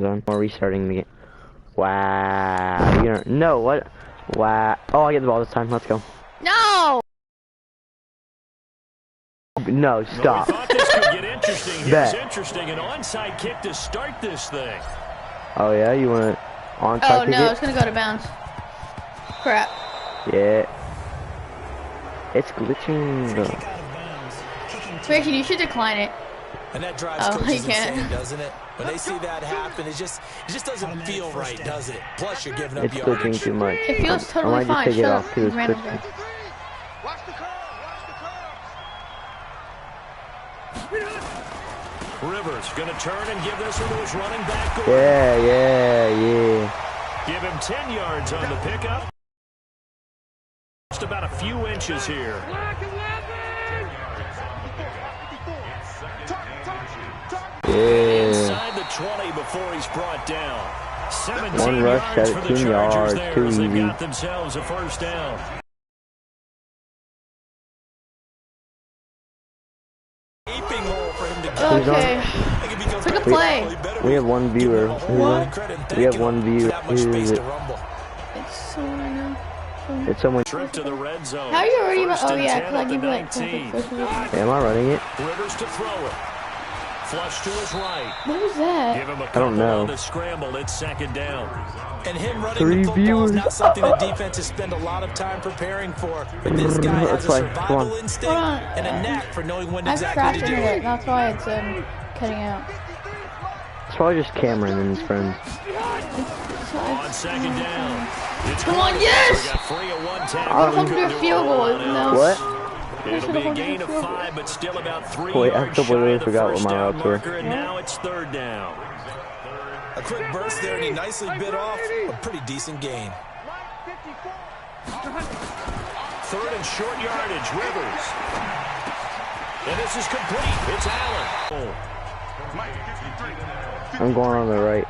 Zone. We're restarting the game. Wow. You're no what? Wow. Oh, I get the ball this time. Let's go. No. No, stop. We thought this could get interesting. Here's interesting. An onside kick to start this thing. Oh yeah, you want onside kick? Oh no, it's gonna go to bounds. Crap. Yeah. It's glitching. Ricky, you should decline it. And that drives coaches insane, doesn't it? When they see that happen, it just doesn't feel right, does it? Plus, you're giving up it's yardage. glitching too much. It feels totally fine. I might just take it off too. Rivers gonna turn and give this one to his running back. Gordon. Yeah. Give him 10 yards on the pickup. Just about a few inches here. Inside the 20 before he's brought down. 17 One rush, yards for the 17 Chargers yards, there too as they easy. got themselves a first down. Okay. Pick a play. We have one viewer. We have one viewer. It's someone now. It's someone. Trip to the red zone. How are you already about? First Oh and yeah, 10 because I at the give you like 19. Am I running it? Rivers to throw it. Flush to his right. What was that? Give him a I don't couple know. on the scramble. It's second down. And him running Three the football viewers. is not something the defenses spend a lot of time preparing for. But this guy has a survival instinct and a knack for knowing when I've exactly crashed to do into it. it. That's why it's cutting out. It's probably just Cameron and his friends. On second down. It's Come on, yes! We got free at one tackle. I'm hoping to do a field goal. No. What? It'll be a gain of 5, but still about 3 Wait, I yards shy completely of the forgot what first my down routes were. marker, and now it's third down. A quick burst there, and he nicely bit off a pretty decent gain. Third and short yardage, Rivers. And this is complete. It's Allen. I'm going on the right.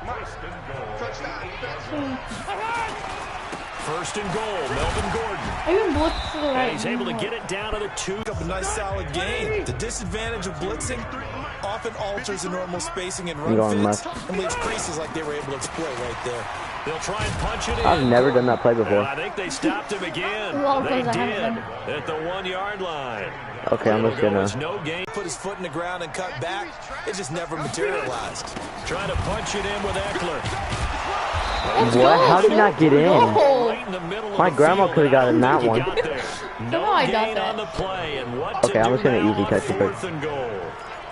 First and goal, Melvin Gordon. I even blitzed to the right. And he's able to get it down to the 2. A nice solid gain. The disadvantage of blitzing often alters the normal spacing and run fits and leaves creases like they were able to exploit right there. They'll try and punch it in. I've never done that play before. I think they stopped him again. They did at the 1-yard line. Okay, I'm just gonna. No gain. Put his foot in the ground and cut back. It just never materialized. Trying to punch it in with Eckler. What? How did he not get in? Right in the middle of My the grandma field. could have gotten that one. No I got gain that. on the play, and what Okay, I'm just gonna do easy now catch on it. fourth and goal.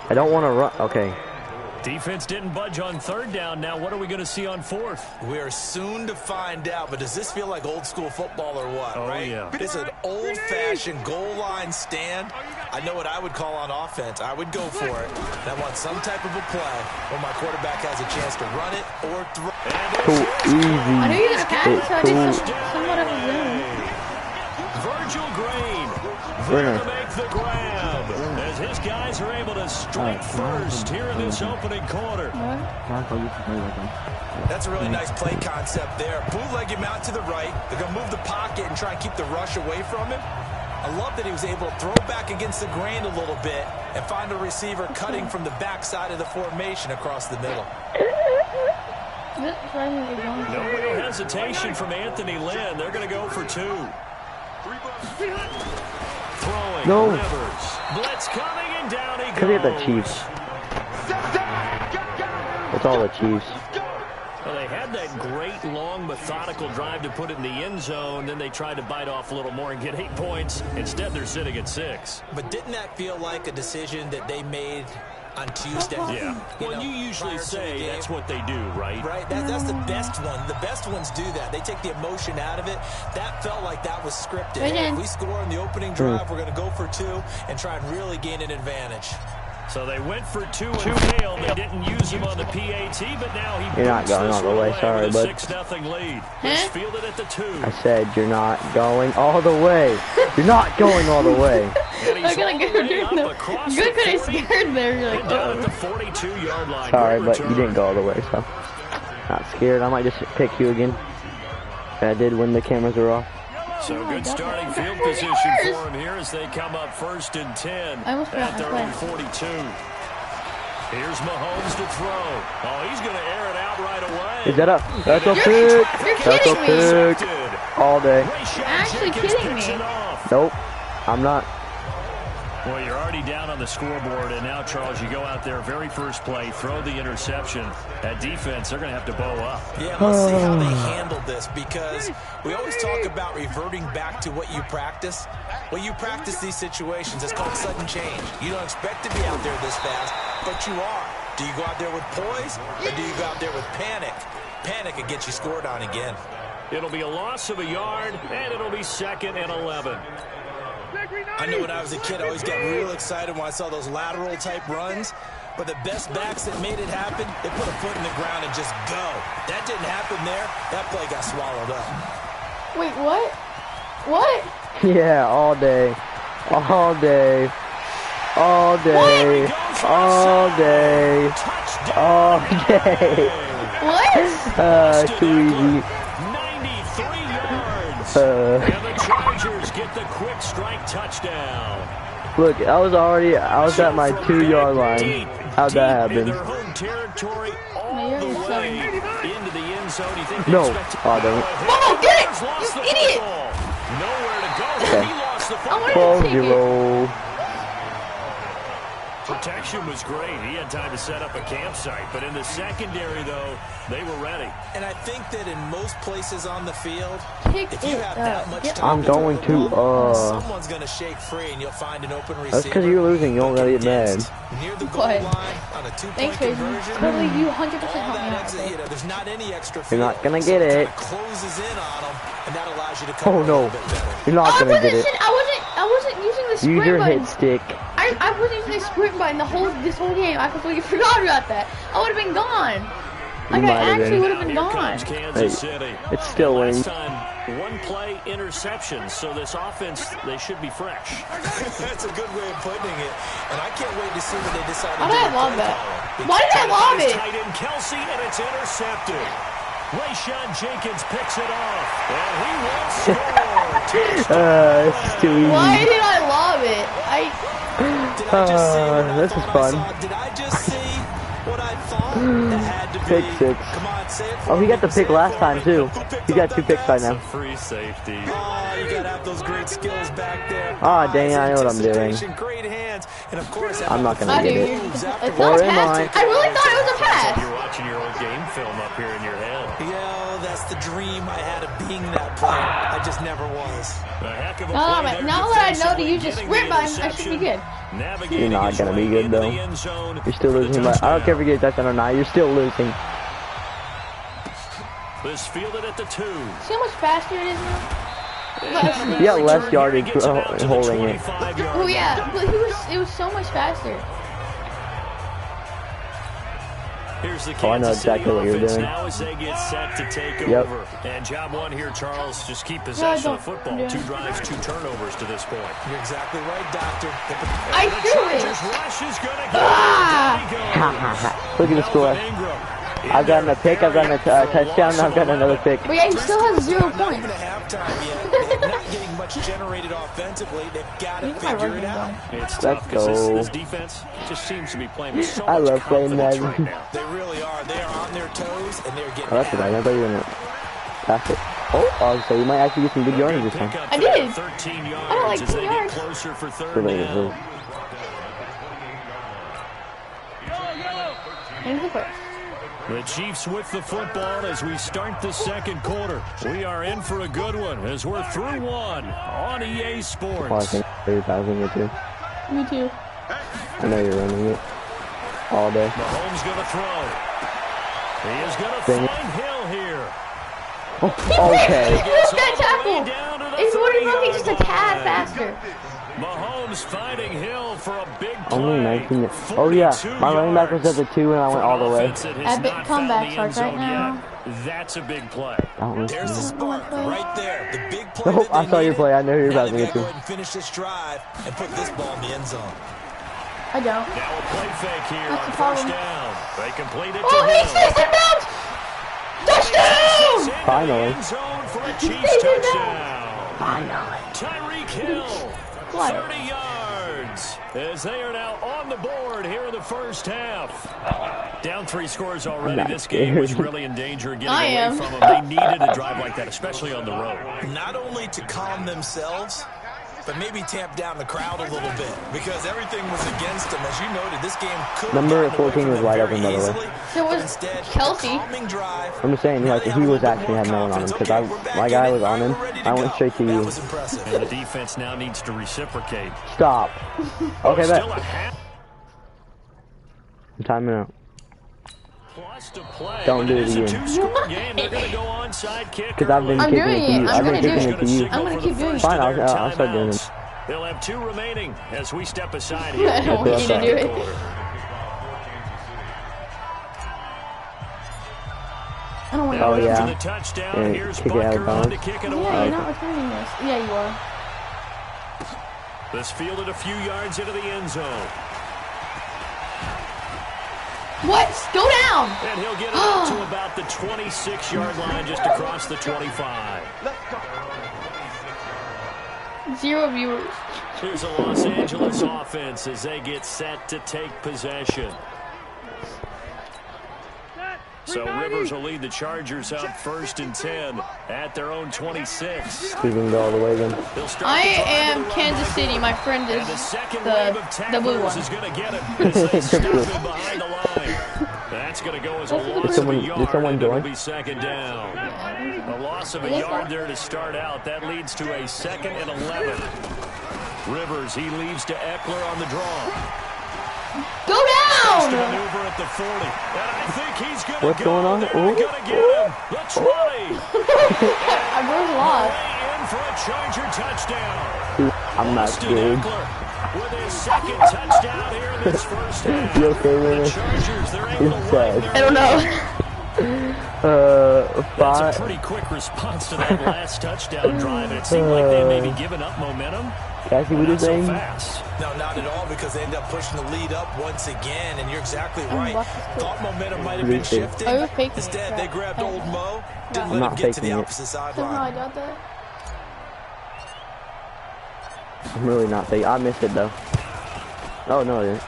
I don't want to run. Okay. Defense didn't budge on third down. Now what are we going to see on fourth? We are soon to find out, but does this feel like old school football or what, right? Yeah. It's an old-fashioned goal line stand. I know what I would call on offense. I would go for it. And I want some type of a play where my quarterback has a chance to run it or throw it. Too easy. I knew you were going to pass it, so I did somewhat of a zoom. Virgil Green. We're There to make the grab. As his guys are able to strike first here in this opening quarter. That's a really nice play concept there. Bootleg him out to the right. They're going to move the pocket and try and keep the rush away from him. I love that he was able to throw back against the grain a little bit and find a receiver cutting from the backside of the formation across the middle. No real hesitation from Anthony Lynn. They're going to go for 2. Throwing. No. Rivers. Blitz coming and down he goes. Could be the Chiefs. It's all the Chiefs. Well, they had that great, long, methodical drive to put it in the end zone. Then they tried to bite off a little more and get 8 points. Instead, they're sitting at 6. But didn't that feel like a decision that they made on Tuesday? Yeah. Well, you usually say that's what they do, right? Right. That's the best one. The best ones do that. They take the emotion out of it. That felt like that was scripted. Hey, if we score in the opening drive, we're going to go for 2 and try and really gain an advantage. So they went for 2 and failed. They didn't use him on the PAT, but now he You're not going all the way. Sorry, with a bud. 6-0 lead. It's fielded at the 2. I said you're not going all the way. You're not going all the way. I'm gonna go doing the good could have scared there. You're like, at the 42-yard line. Sorry, but you didn't go all the way, so not scared. I might just pick you again. I did when the cameras were off. So good starting field position for him here as they come up 1st and 10 at their own 42. Here's Mahomes to throw. Oh, he's going to air it out right Is that a? That's a pick. You're That's a kidding me. pick. All day. You're actually kidding me. Nope. I'm not. Well, you're already down on the scoreboard, and now, Charles, you go out there, very first play, throw the interception. That defense, they're going to have to bow up. Yeah, let's see how they handle this, because we always talk about reverting back to what you practice. Well, you practice these situations. It's called sudden change. You don't expect to be out there this fast, but you are. Do you go out there with poise, or do you go out there with panic? Panic will get you scored on again. It'll be a loss of a yard, and it'll be 2nd and 11. I know when I was a kid, I always got real excited when I saw those lateral-type runs. But the best backs that made it happen, they put a foot in the ground and just go. That didn't happen there. That play got swallowed up. Wait, what? What? Yeah, all day. All day. All day. All day. All day. What? Too easy. 93 yards. And the Chargers get the quick strike touchdown. Look, I was at my 2-yard line. How'd that happen? In their home territory, all you're the in way seven. into the end zone. You think they No. expect to Oh, don't. Whoa, get it! Lost You the idiot! football. Nowhere to go. Okay. He lost the I football. wanted to take it. 12-0. Protection was great. He had time to set up a campsite. But in the secondary, though, they were ready. And I think that in most places on the field, Pick if you it have that up. much Get time I'm going throw the to, ball, someone's going to shake free and you'll find an open receiver. That's because you're losing. You don't gotta get mad. Near the goal What? line on a two-point Thanks, Jason. conversion. Totally, you 100% All helped me that out. exit, you know, there's not any extra You're field. not gonna So get it it. kinda closes in on them, and that allows you to Oh cover a no. little bit better. You're not gonna get it. I wasn't using the sprint Use your button. hit stick. I wasn't using the sprint button this whole game. I completely forgot about that. I would have been gone. Like, might I have actually been. would have been Here gone. comes Kansas Hey, City. it's still Last winning. time, one play interception. So this offense, they should be fresh. That's a good way of putting it, and I can't wait to see what they decide to Why do. did I with love play that? calling. Why did I love it? Tight end Kelsey, and it's intercepted. Rayshawn Jenkins picks it off, and he will score. It's too easy. Why did I love it? Did I just see what I this is thought I fun. saw? Did I just see what I thought? That had to Pick be. six. Come on, say it for Oh, he me. got the Say pick it last for time me. too. Who picked He up got that 2 picks by pass? now. Free safety. Oh, you gotta have those great skills back there. Ah, dang, I know what I'm doing. Anticipation, great hands, and of course, I'm not gonna I get do. it. moves It's after not Or a am pass. I? I really thought it was a pass. You're watching your old game film up here in your head. Yeah, that's the dream I had of being that player. I just never was. A heck of a Now play that there I know to defensively, use the getting sprint the button, I should be interception, good. navigating You're not his gonna way be good, into though. the end zone You're still for the losing, but I don't care if you get a touchdown or not. You're still losing. This fielded at the 2. See how much faster it is now? Less. You got less Return yardage here, gets it out to the holding it. 25-yard Oh yeah, line. but it was so much faster. Here's the Oh, I know Kansas City exactly what you're offense doing. now as they get set to take Yep. over. And job one here, Charles, just keep possession of the don't. football. Yeah. 2 drives, 2 turnovers to this point. You're exactly right, Doctor. I The threw it. Chargers rush is going to go. Ah! Down he goes. Look at the score. Melvin Ingram in I've gotten there a pick, I've gotten a for a touchdown, loss and I've gotten of another 11. pick. But yeah, he still has 0 Not points. even a halftime yet. They're not getting much generated offensively. They've got to Look at my figure running it out. down. It's Let's tough because go. this defense just seems to be playing with so I much love playing confidence Madden. right now. They really are. They are on their toes, and they're getting Oh, that's after right. it. I thought you were gonna pass it. Oh, so you might actually get some good yardage this time. Pickup I there, did. 13 I yards got like as 2 they yards. get closer for So 3rd they- down. And the first. The Chiefs with the football as we start the second quarter. We are in for a good one as we're through one on EA Oh, I Sports. think you're passing it too. Me too. I know you're running it all day. Mahomes going to throw. He is going to Dang it. find Hill here. Okay. He missed that All the way tackle. down to the It's what he 30-yard just a tad line. faster. Mahomes finding Hill for a big play. Only 19. Oh yeah, 42 my running back was at yards the 2 and I went for all the an way. offense that has Epic not comeback found the end starts right zone now. yet. That's a big play. I don't There's the listen. spark right there. The big play. Nope, that I they saw your needed. play. I know who you're Now passing they've it got to go to. ahead and finish this drive and put this ball in the end zone. I don't. Now a play fake here That's on the first problem. down. They complete it to Oh, he Hill. stays in bounds! Touchdown! Into the Finally. end zone for a He Chiefs stays in touchdown. Finally. Tyreek Hill, What? 30 yards. downs as they are now on the board here in the first half. Down 3 scores already. This game was really in danger of getting away from them. They needed a drive like that, especially on the road. Not only to calm themselves, but maybe tamp down the crowd a little bit because everything was against them. As you noted, this game could Number 14 was wide open, by the way. It was Kelsey. I'm just saying, like, he was actually had no one on him because my guy was on him. I went straight to you. And the defense now needs to reciprocate. Stop. Okay, that. I'm timing out. Don't do it again. Because I've been kicking it to you. I've been kicking it to you. I'm gonna keep doing it. Fine, I'll start doing it. They'll have 2 remaining as we step aside here. I don't want you to do it. I don't want Oh, yeah. The touchdown. Yeah, Here's kick it out of Butker on to bounds. kick it Yeah, away. you're not returning this. Yeah, you are. This fielded a few yards into the end zone. What? Go down! And he'll get it up to about the 26-yard line just across the 25. 0 viewers. Here's a Los Angeles offense as they get set to take possession. So Rivers will lead the Chargers up 1st and 10 at their own 26. We can go all the way then. I am Kansas City. My friend is the blue one. Is going to get it as they stop him behind the line. That's going to go as a loss of a yard. Did someone join? It'll be 2nd down. A loss of a yard there to start out. That leads to a 2nd and 11. Rivers, he leaves to Eckler on the draw. Go down! Maneuver at the 40. And I think he's going to What's going on? They're going to get him. The 20. I broke a lot. Way in for a Charger touchdown. I'm not Austin scared. Eckler with his 2nd touchdown here in this first half. You okay with The it? Chargers, they're able It's to run sad. I don't know. That's a 5. pretty quick response to that last touchdown drive. And it seemed like they may be giving up momentum. Can I see what you're Not so saying? fast. No, not at all, because they end up pushing the lead up once again, and you're exactly right. Thought momentum might have been shifting. I was faking it. Instead, they grabbed old Mo, didn't I'm let him not get to the faking it. opposite Somehow I sideline. got that. I'm really not fake. I missed it though. Oh no, I didn't.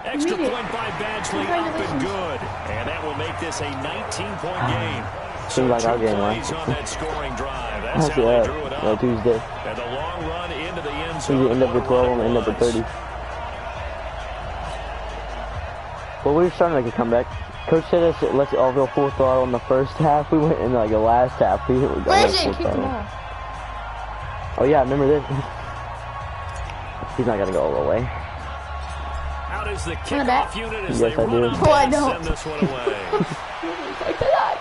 Extra point by Badgley up and good. And that will make this a 19-point game. Seems like our game, plays right? on that scoring drive. That's how Yeah, they drew it up. Tuesday. And the long run into the end So zone. you end up with 12 and end up with 30. Well, we were starting like a comeback. Coach said let's all go full throttle in the first half. We went in like the last half. We were Where going is it? full Kick them throttle. off. Oh yeah, remember this? He's not gonna go all the way. Out is the the back? kickoff unit as Yes, they I run do. up Oh, I and don't. send this one away. Like that.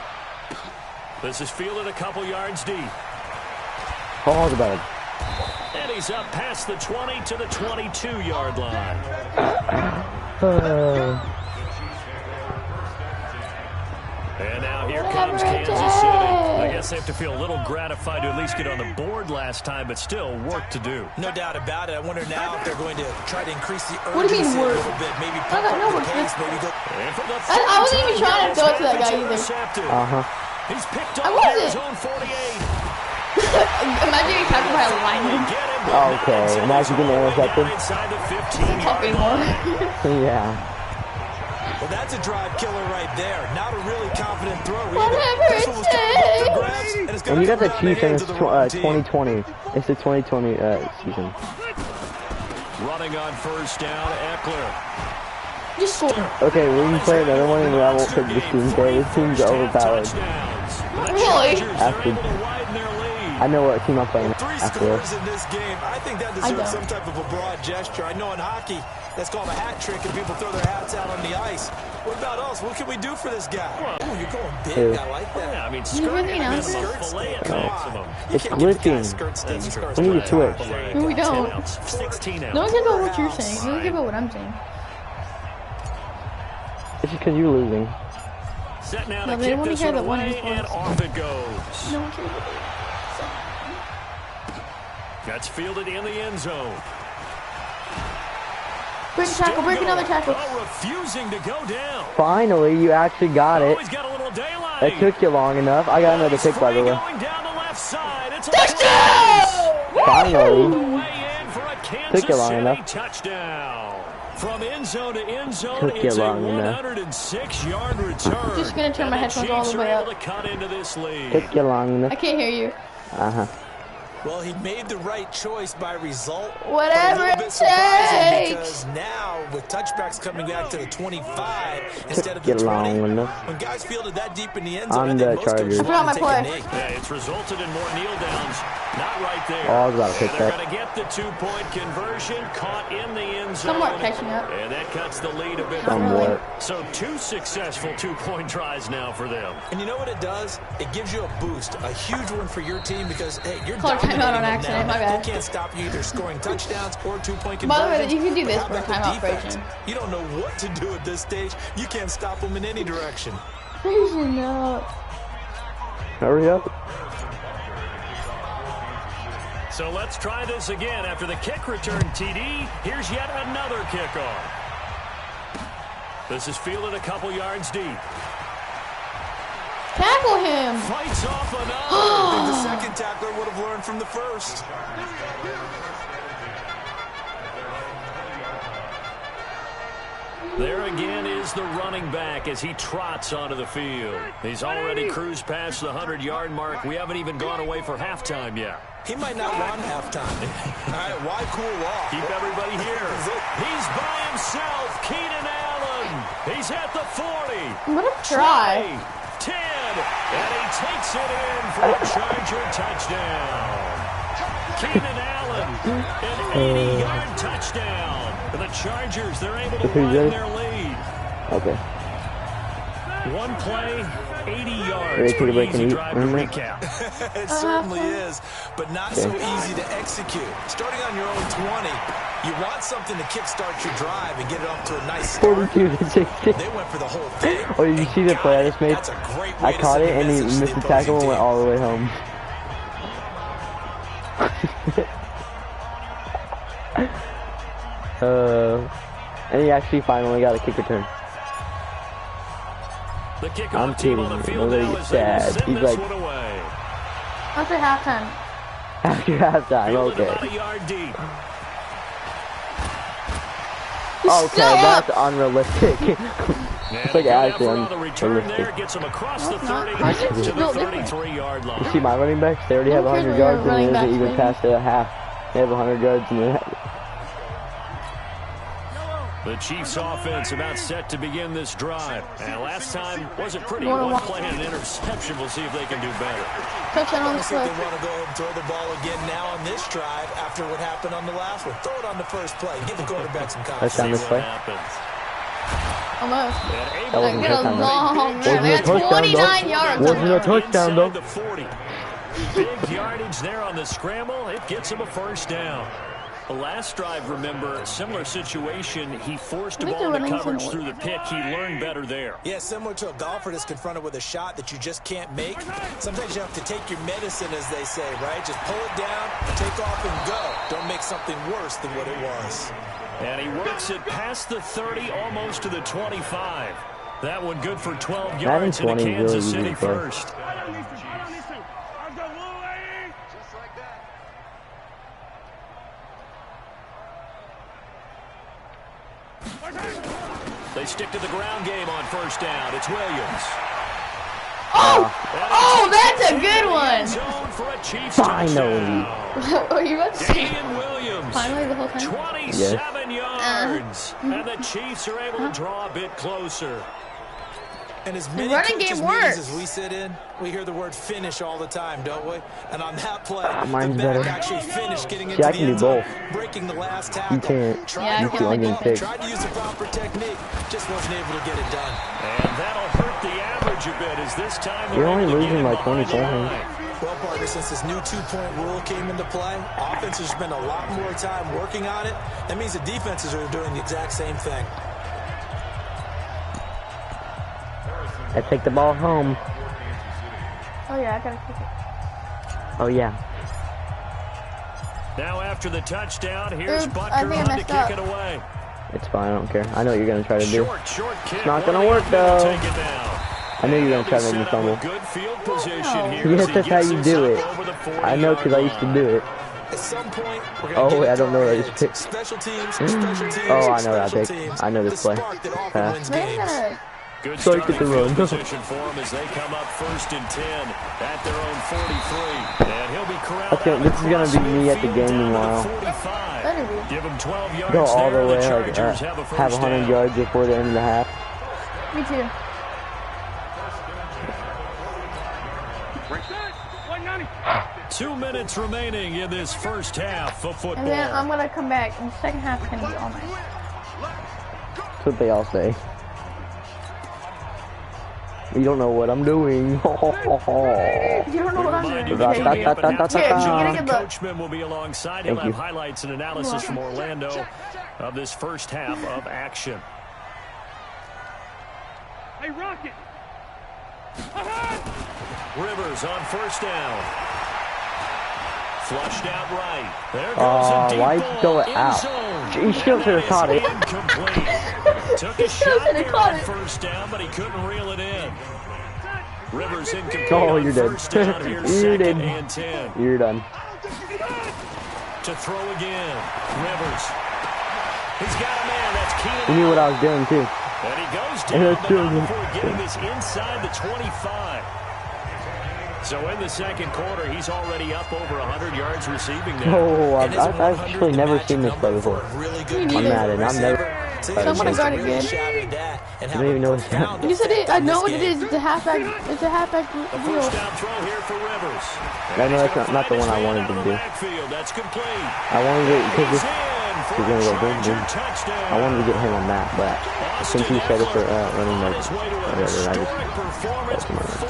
This is fielded a couple yards deep. Oh, the bag. And he's up past the 20 to the 22-yard line. And now here comes Kansas City. I guess they have to feel a little gratified to at least get on the board last time, but still work to do. No doubt about it. I wonder now if they're going to try to increase the What do you urgency mean a work? little bit. Maybe I pump got no up work. the pace, maybe go. I wasn't even trying to throw it to that guy either. He's picked I up wasn't. his own 48. Imagine getting tackled by a lineman. Okay, imagine getting intercepted. Inside the Talk 15-yard anymore. line. Yeah. Well, that's a drive killer right there. Not a really confident throw. Whatever This it one was coming up for takes. grabs, and it's And you got the come around Chiefs in hands of the wrong team. 2020. It's the 2020 season. Running on first down, Eckler. Just score. Okay, we can play another one and I won't pick this team. Okay, this team's overpowered. Not really. After, I know what team I'm playing Three after scores this. in this game. I think that I deserves don't. some type of a broad gesture. I know in hockey, that's called a hat trick, and people throw their hats out on the ice. What about us? What can we do for this guy? Ooh, you're going big. Ew. I like that. Yeah, I mean, You really skirt announced minimum, it? fillet at Come on. maximum. You It's can't give the guy glitching. skirt steak. Skirts We need to right. switch. No, we don't. 10 ounce, 16 ounce. No one cares about what you're saying. No one cares about what I'm saying. It's just because you're losing. Set now No, to they kick want to this hear one that one away, is and close. off it goes. No one cares about it. That's fielded in the end zone. Break a tackle, break another tackle. Oh, refusing to go down. Finally, you actually got Oh, it. he's got a little daylight. It took you long enough. I got another pick, by the way. Going down the left side. It's a Touchdown! Finally. way in for a Kansas you long City enough. touchdown. From end zone to end zone, Took you it's a long enough. 106-yard return. Just gonna turn my And headphones all the Chiefs way are up. able to cut into this lead. Took you long enough. I can't hear you. Uh-huh. Well, he made the right choice by result. Whatever but a little it bit surprising takes. because now with touchbacks coming back to the 25 instead of Took the you 20, long enough. when guys fielded that deep in the end zone, On I the think most Chargers. coaches I forgot want to my take a play. knee. Yeah, it's resulted in more kneel downs. Not right there. Oh, I was about to pick And they're that. going to get the 2-point conversion, caught in the end zone. Somewhat catching up. And that cuts the lead a bit Somewhat. further. So 2 successful 2-point tries now for them. And you know what it does? It gives you a boost, a huge one for your team because, hey, you're Called dominating timeout on them accident, now. my bad. They can't stop you either scoring touchdowns or 2-point conversions. By the way, you can do this But for a how about timeout the defense? version. You don't know what to do at this stage. You can't stop them in any direction. No. Hurry up. So let's try this again. After the kick return TD, here's yet another kickoff. This is fielded a couple yards deep. Tackle him. Fights off I another. think the second tackler would have learned from the first. There again is the running back as he trots onto the field. He's already cruised past the 100-yard mark. We haven't even gone away for halftime yet. He might not run halftime. All right, why cool off? Keep everybody here. He's by himself. Keenan Allen. He's at the 40. What a try. 10. And he takes it in for a Charger touchdown. Keenan Allen, an 80-yard touchdown. And the Chargers, they're able to widen their lead. Okay. One play, 80 Ready yards. to Pretty break easy and eat? drive to recap. It certainly is, but not so easy to execute. Starting on your own 20, you want something to kickstart your drive and get it off to a nice start. 42 to 60. They went for the whole thing. Oh, did you see the play I just made? That's a great way I to caught send it a and he message to missed the the tackle and opposing went team. all the way home. And he actually finally got a kick return. The kickoff I'm team kidding. on the field Nobody now gets as they will sad. send He's this like- one away. After halftime. After halftime, Fielded okay. about a yard deep. Okay, Still up. that's unrealistic. And It's a like good actually effort on the return there unrealistic. gets him across the No, it's not. 30 Carson's to the built different. 33-yard You line. see my running backs? They already have Who cares 100 what yards your and running they backs haven't even do? passed a half. They have 100 yards in the The Chiefs offense about set to begin this drive. And last time wasn't pretty. One on One one. play and an interception. We'll see if they can do better. Touchdown on I the think foot. they want to go ahead and throw the ball again now on this drive after what happened on the last one. Throw it on the first play. Give the quarterback some confidence. Touchdown See this what play. happens. Almost. And That able wasn't Get a a touchdown, though. long man. Wasn't a They had touchdown, 29 though. yards. Wasn't a touchdown, though. Inside the 40. Big yardage there on the scramble. It gets him a first down. The last drive, remember, similar situation. He forced a I think ball they're into running coverage some- through the pick. He learned better there. Yeah, similar to a golfer that's confronted with a shot that you just can't make. Sometimes you have to take your medicine, as they say, right? Just pull it down, take off, and go. Don't make something worse than what it was. And he works it past the 30, almost to the 25. That one good for 12 yards into 20 is Kansas really City easy to play. first. They stick to the ground game on first down. It's Williams. Oh, that's a good one. Zone for a Chiefs Finally. touchdown. Oh, you about to say Damian Williams. finally the whole time? 27 yards. And the Chiefs are able to draw a bit closer. And as many running coaches game meetings works. as we sit in, we hear the word finish all the time, don't we? And on that play, Mine's the back better. actually finished getting See, into I the can do end zone, both. breaking the last tackle. You can't. Tried Yeah, I to can run only the do ball, pick. tried to use the proper technique, just wasn't able to get it done. And that'll hurt the average a bit as this time You're they're only able to losing get by him behind 20 the points. line. Well, partner, since this new two-point rule came into play, offenses spend a lot more time working on it. That means the defenses are doing the exact same thing. I take the ball home. Oh, yeah, I gotta kick it. Oh, yeah. Now after the touchdown, here's Oops, I Butker think I on to messed kick up. it away. It's fine. I don't care. I know what you're going to try to do. Short kick. not gonna One work, to though. take it down. I knew you were going to try to Set make me up fumble. with good field position No. here Yes, as he that's how gets you do himself it. over the I know because I used to 40-yard do it. At some point, we're Oh, going wait, to I don't know that special pick. special teams, special teams, Oh, I know that special pick. teams. I know this The play. spark that often Pass. wins They're games. gonna. Good Strike starting at the field run. position for him as they come up 1st and 10 at their own 43. And he'll be corralled Okay, out this is gonna across be me at the midfield game down to the tomorrow. 45. Better be. Give him 12 yards Go all there. the way, Chargers have a first have 100 down. yards before the end of the half. Me too. $190. 2 minutes remaining in this first half of football. And then I'm gonna come back, and the second half is gonna be all night. That's what they all say. You don't know what I'm doing. You don't know what I'm doing. Da, da, da, da, da, da, Here, get a good look. Coachman will be alongside. He'll Thank you. have highlights and analysis from Orlando of this first half of action. Hey, Rocket. Rivers on first down. Flushed out right. There goes a deep why'd you ball throw it in out? zone. He still should have caught it. Incomplete. Took a still shot should have there caught on it. first down, but he couldn't reel it in. Rivers incomplete Oh, on you're dead. first down here, You're 2nd dead. and 10. You're done. To throw again. Rivers. He's got a man. That's Keenan. You knew what I was doing too. And he goes And down, that's but true. not before getting this inside the 25. So in the second quarter, he's already up over 100 yards receiving now. Oh, And I've isn't actually 100 never the seen this magic play number before. for a really good Me On neither. Madden, I've never. So I'm gonna guard it really good. shattered that and I have don't even a know what's profound You said it. I effect know on what this it is. game. It's a halfback. It's a halfback A wheel. first down throw here for Rivers. I know that's not the one I wanted to do. That's complete. I wanted it because He's this. in for He's gonna go a boom, Charger boom. touchdown. I wanted to get him on that, but since he said it for running on like his way to a whatever, I historic just performance that's with my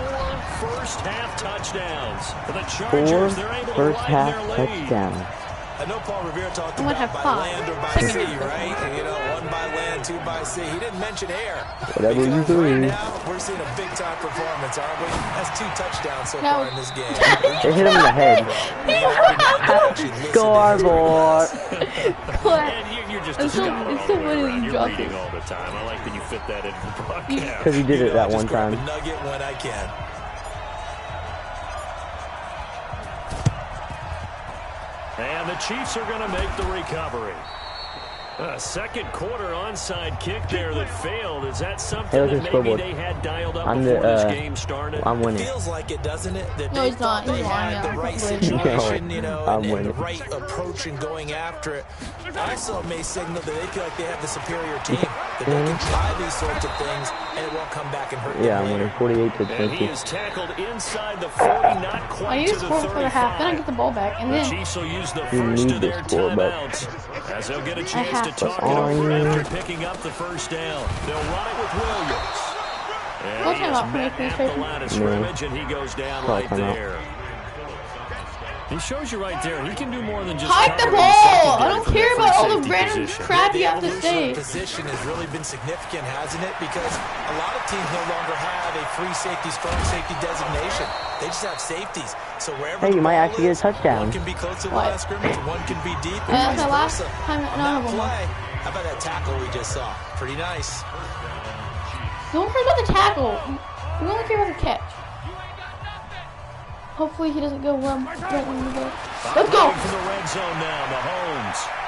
4 first-half touchdowns. For the 4 Chargers, they're able to first widen half their lead. touchdowns. I know Paul Revere talked I'm gonna about have by 5. land or by Second sea, half. right? And, you know, 1 by land, 2 by sea. He didn't mention air. Whatever you Because do. right now, we're seeing a big-time performance, aren't we? That's 2 touchdowns so No. far in this game. They hit him in the head. Score, boy. And you're just a It's so- scholar it's all so the way funny around. you You're drop reading it. all the time. I like that you fit that into the broadcast. Because he did it that one Just grab time. a nugget when I can. And the Chiefs are going to make the recovery. A second quarter onside kick there that failed. Is that something Hey, look at that the maybe scoreboard. they had dialed up I'm before the, this game started? I'm winning. Feels like it, doesn't it? That No, they he's not. thought they He's lying, had yeah. the right Probably. situation, No, you know, I'm and the winning. right approach in going after it. Also may signal that they feel like they have the superior team, that they can try these sorts of things, and it won't come back and hurt Yeah, them I'm later. winning 48 to And he 20. is tackled inside the 40, not I quite need to to the score 35. for the half. Then I get the ball back, and The then Chiefs will use the You first need of to their score, but- timeouts as they'll get a chance to have to talk it score. over after picking up the first down. They'll run it with Williams. And Call he is timeout for me, met please, at the Tracy. line of No. scrimmage, and he goes down Call right timeout. there. He shows you right there. He can do more than just hike the cover ball. the secondary I don't from care that about all free the safety random position. crap The you have to evolution say. of position has really been significant, hasn't it? Because a lot of teams no longer have a free safety, strong safety designation. They just have safeties. So wherever Hey, you the might ball actually get a is, touchdown. One can be close to the What? line of scrimmage, one can be deep, and That's vice the last versa. time. On No, that no, no. play, how about that tackle we just saw? Pretty nice. Don't care about the tackle. We only care about the catch. Hopefully he doesn't go right in the middle. Let's go. Looking for the red zone now, Mahomes.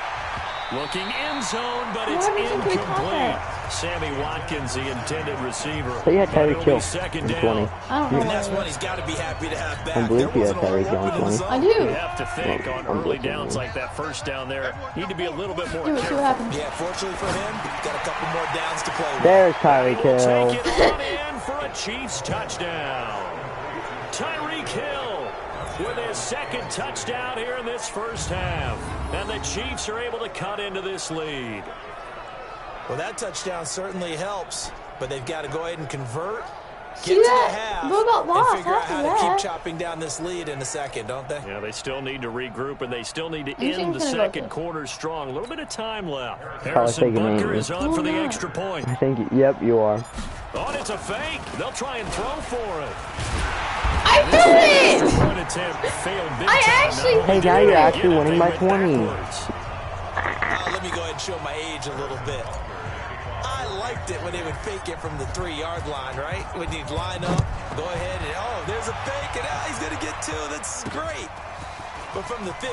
Looking end zone, but it's Why did he caught incomplete. that? Sammy Watkins, the intended receiver. But he had But Tyreek it'll be Hill second in down. 20. I don't know. And that's what one it is. he's got to be happy to have back. I believe he There had wasn't a Tyreek lot Hill in open in the 20. zone. I You do. have to think Well, on I'm early guessing, downs yeah. like that first down there, need to be a little bit more Yeah, we'll see careful. what happens. Yeah, fortunately for him, got a couple more downs to play with. There's Tyreek Will Hill. take it on in for a Chiefs touchdown. Tyreek Hill with his second touchdown here in this first half. And the Chiefs are able to cut into this lead. Well, that touchdown certainly helps, but they've got to go ahead and convert, See get to that? the half, Bro got lost and figure out after how that. to keep chopping down this lead in a second, don't they? Yeah, they still need to regroup, and they still need to Anything's end the gonna go second good. quarter strong. A little bit of time left. Probably Harrison taking Bunker it. is on for the Oh, no. extra point. I think, yep, you are. Oh, and it's a fake. They'll try and throw for it. I do it! Extra point attempt failed big I time. actually Not only Hey, did now they you're get actually it, winning they by went 20. backwards. Let me go ahead and show my age a little bit. I liked it when they would fake it from the 3-yard line, right? When you'd line up, go ahead and, oh, there's a fake, and he's going to get 2. That's great. But from the 15,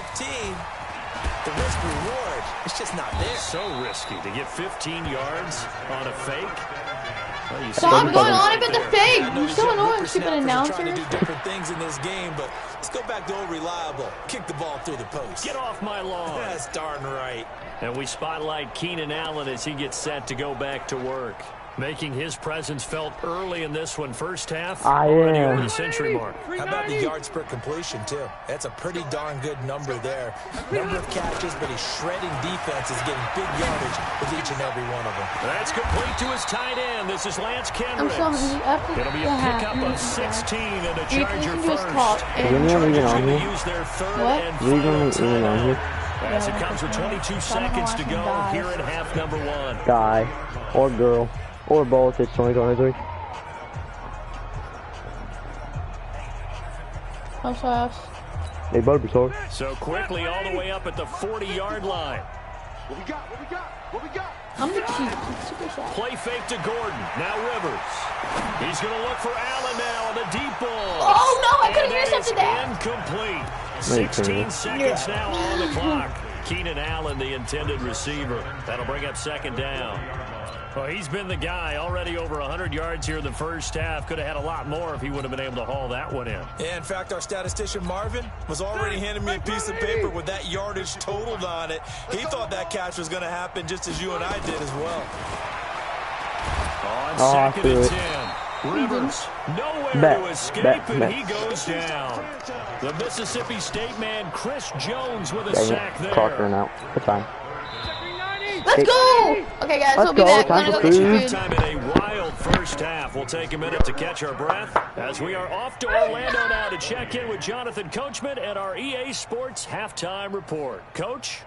the risk reward is just not there. So risky to get 15 yards on a fake. Well, you Stop see going on about the fake. I know You're these so young annoying, whippersnappers stupid are announcer. trying to do different things in this game, but let's go back to old reliable. Kick the ball through the post. Get off my lawn. That's darn right. And we spotlight Keenan Allen as he gets set to go back to work. Making his presence felt early in this one. First half, already over the century mark. How about the yards per completion, too? That's a pretty darn good number there. Number of catches, but he's shredding defenses, getting big yardage with each and every one of them. That's complete to his tight end. This is Lance I'm Kendricks. so hungry. It'll be a pickup of 16 and a Charger first. Anyone even on Going to here? use their third What? and Is anyone final even on timeout. here? As it comes with 22 seconds to go here at half number 1. Guy or girl or both. It's 2023. I'm fast. They both be sorry. So quickly all the way up at the 40-yard line. What we got? What we got? What we got? I'm the cheat. Super fast. Play fake to Gordon. Now Rivers. He's going to look for Allen now on the deep ball. Oh, no, I could have And intercepted that. Incomplete. Wait, 16 seconds now on the clock. Keenan Allen, the intended receiver. That'll bring up second down. Well, he's been the guy. Already over 100 yards here in the first half. Could have had a lot more if he would have been able to haul that one in. Yeah, in fact, our statistician Marvin was already handing me a piece of paper with that yardage totaled on it. He thought that catch was going to happen just as you and I did as well. On Oh, second and I 10. Rivers nowhere Bet, to escape, bet, and bet. he goes down. The Mississippi State man, Chris Jones, with a Dang sack it. there. Clock run out. Good time. Let's go! Okay, guys, we'll be go. back. Time I'm for gonna go food. get some food. Time in a wild first half. We'll take a minute to catch our breath as we are off to Orlando now to check in with Jonathan Coachman and our EA Sports halftime report. Coach?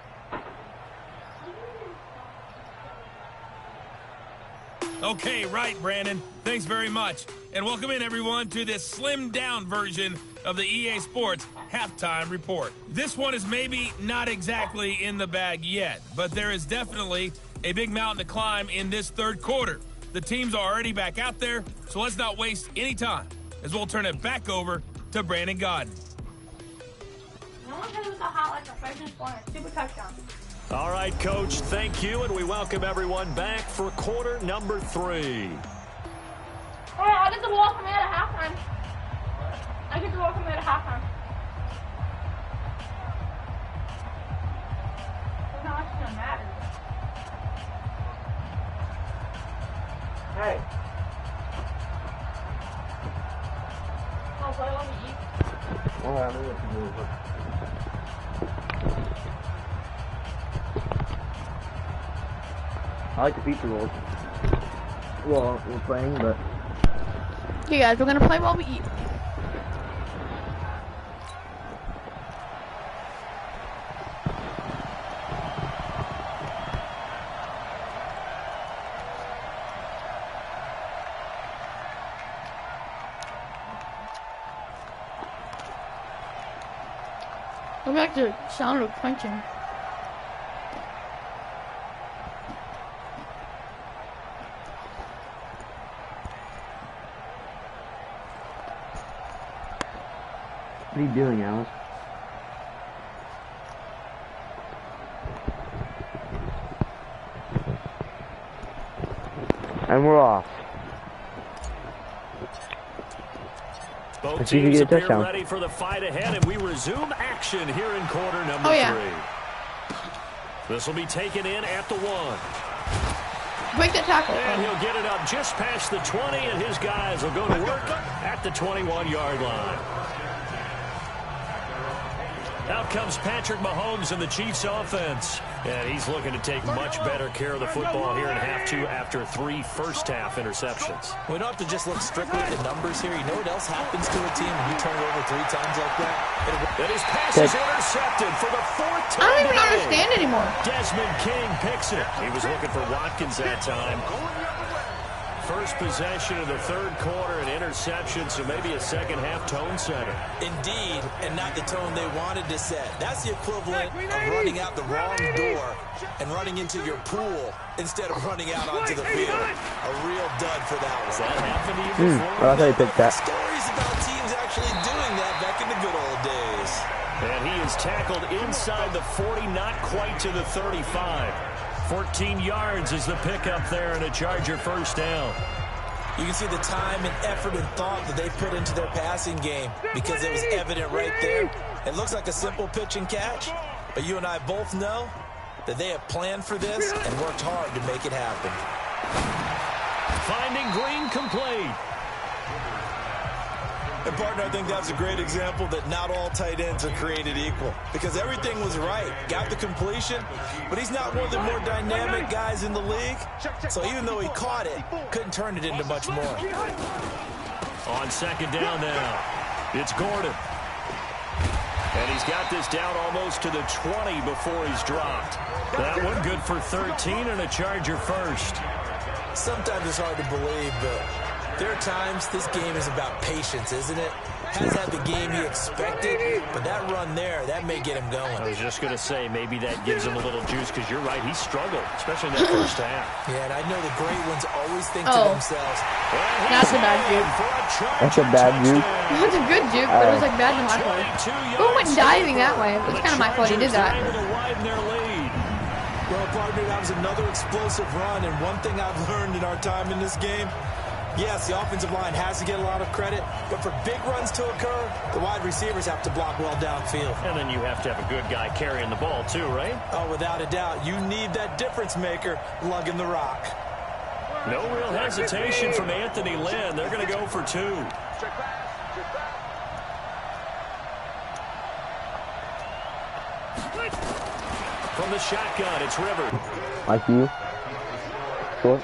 Okay, right, Brandon. Thanks very much. And welcome in, everyone, to this slimmed-down version of the EA Sports Halftime Report. This one is maybe not exactly in the bag yet, but there is definitely a big mountain to climb in this third quarter. The teams are already back out there, so let's not waste any time, as we'll turn it back over to Brandon Godden. No one hit with a hot like a freshman corner. Super touchdown. All right, Coach, thank you, and we welcome everyone back for quarter number 3. All right, I get to walk from here at halftime. I get to walk from here at halftime. It's not actually gonna matter. Hey. Oh, what do we eat? Well, I know what to do, but... I like the pizza rolls. Well, we're playing, but... Okay, guys, we're gonna play while we eat. Go back to the sound of crunching. What are you doing, Alice? And we're off. Both Let's see if we teams get a appear touchdown. ready for the fight ahead, and we resume action here in quarter number 3. This will be taken in at the 1. Break the tackle. And he'll get it up just past the 20, and his guys will go to work at the 21-yard line. Out comes Patrick Mahomes and the Chiefs offense. And he's looking to take much better care of the football here in half 2 after 3 first-half interceptions. We don't have to just look strictly at the numbers here. You know what else happens to a team when you turn it over 3 times like that? And his pass is intercepted for the 4th time I don't even today. understand anymore. Desmond King picks it. He was looking for Watkins that time. First possession of the third quarter, an interception, so maybe a second-half tone setter. Indeed, and not the tone they wanted to set. That's the equivalent of running out the wrong door and running into your pool instead of running out onto the field. A real dud for that one. Has that happened to you before? I like how you picked that. Stories about teams actually doing that back in the good old days. And he is tackled inside the 40, not quite to the 35. 14 yards is the pickup there, and a Charger first down. You can see the time and effort and thought that they put into their passing game because it was evident right there. It looks like a simple pitch and catch, but you and I both know that they have planned for this and worked hard to make it happen. Finding Green complete. And partner, I think that's a great example that not all tight ends are created equal because everything was right. Got the completion, but he's not one of the more dynamic guys in the league. So even though he caught it, couldn't turn it into much more. On second down now, it's Gordon. And he's got this down almost to the 20 before he's dropped. That one good for 13 and a Charger first. Sometimes it's hard to believe, but there are times this game is about patience, isn't it? Has had the game he expected, but that run there, that may get him going. I was just going to say, maybe that gives him a little juice, because you're right, he struggled, especially in that first half. Yeah, and I know the great ones always think to themselves, That's a bad juke. That's a bad juke. That's a good juke, but it was like bad to my fault. Who went diving that way? It was kind of my fault he did that. Well, partner, that was another explosive run, and one thing I've learned in our time in this game, yes, the offensive line has to get a lot of credit, but for big runs to occur, the wide receivers have to block well downfield. And then you have to have a good guy carrying the ball too, right? Oh, without a doubt. You need that difference maker lugging the rock. No real hesitation from Anthony Lynn. They're going to go for two. From the shotgun, it's Rivers. Like you. Short.